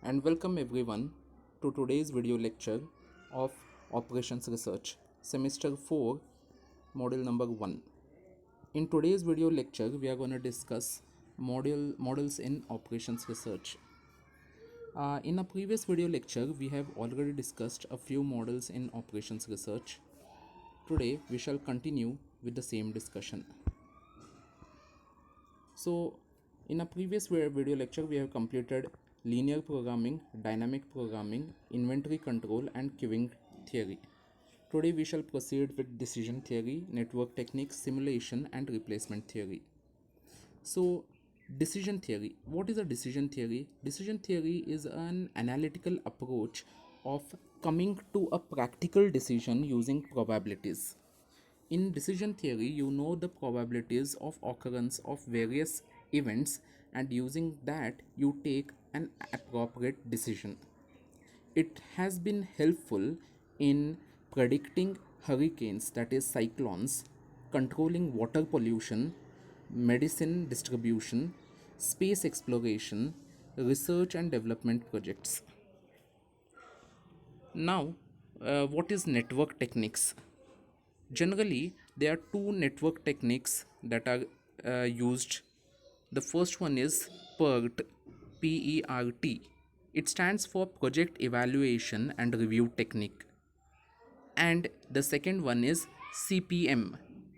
and welcome everyone to today's video lecture of Operations Research, Semester 4, Module number 1. In today's video lecture, we are going to discuss models in Operations Research. In a previous video lecture, we have already discussed a few models in Operations Research. Today, we shall continue with the same discussion. So, in a previous video lecture, we have completed linear programming, dynamic programming, inventory control, and queuing theory. Today, we shall proceed with decision theory, network techniques, simulation, and replacement theory. So, decision theory. What is a decision theory? Decision theory is an analytical approach of coming to a practical decision using probabilities. In decision theory, you know the probabilities of occurrence of various events, and using that, you take an appropriate decision. It has been helpful in predicting hurricanes, that is, cyclones, controlling water pollution, medicine distribution, space exploration, research and development projects. Now, what is network techniques? Generally, there are two network techniques that are used. The first one is PERT, PERT. It stands for Project Evaluation and Review Technique. And the second one is CPM,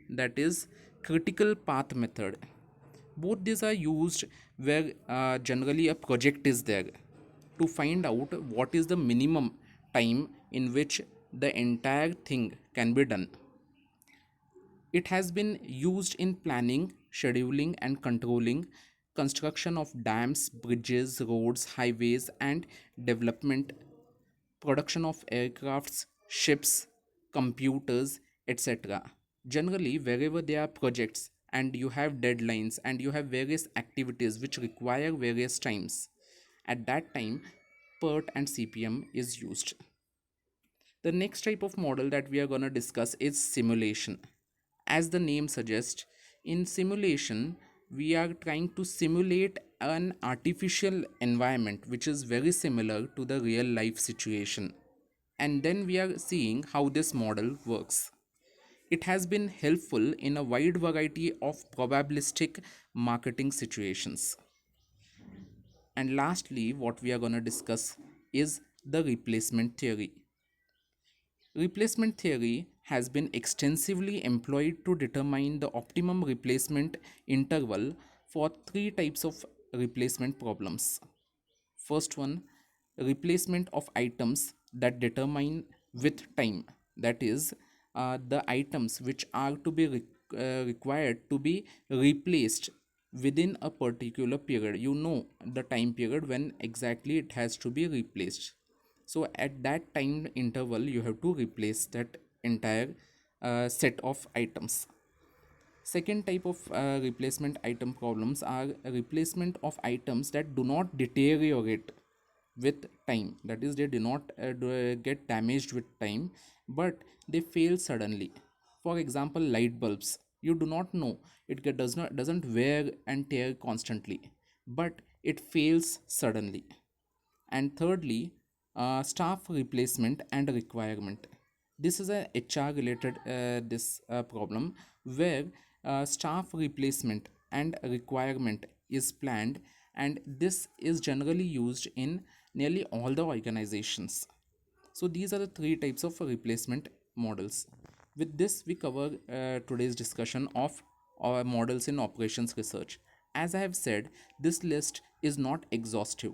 that is Critical Path Method. Both these are used where generally a project is there to find out what is the minimum time in which the entire thing can be done. It has been used in planning, scheduling, and controlling construction of dams, bridges, roads, highways, and development, production of aircrafts, ships, computers, etc. Generally, wherever there are projects and you have deadlines and you have various activities which require various times, at that time, PERT and CPM is used. The next type of model that we are going to discuss is simulation. As the name suggests, in simulation, we are trying to simulate an artificial environment which is very similar to the real life situation. And then we are seeing how this model works. It has been helpful in a wide variety of probabilistic marketing situations. And lastly, what we are going to discuss is the replacement theory. Replacement theory has been extensively employed to determine the optimum replacement interval for three types of replacement problems. First one, replacement of items that determine with time, that is, the items which are to be required to be replaced within a particular period. You know the time period when exactly it has to be replaced. So at that time interval, you have to replace that entire set of items. Second type of replacement item problems are replacement of items that do not deteriorate with time, that is, they do not get damaged with time, but they fail suddenly. For example, light bulbs, you do not know, doesn't wear and tear constantly, but it fails suddenly. And thirdly, staff replacement and requirement. This is a HR related this problem where staff replacement and requirement is planned, and this is generally used in nearly all the organizations. So these are the three types of replacement models. With this, we cover today's discussion of our models in operations research. As I have said, this list is not exhaustive.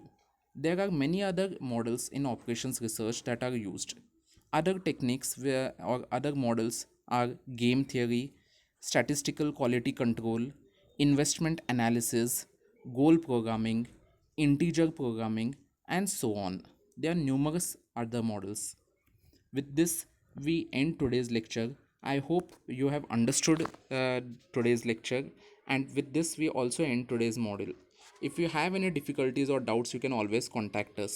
There are many other models in operations research that are used. Other techniques or other models are game theory, statistical quality control, investment analysis, goal programming, integer programming, and so on. There are numerous other models. With this, we end today's lecture. I hope you have understood today's lecture, and with this, we also end today's module. If you have any difficulties or doubts, you can always contact us.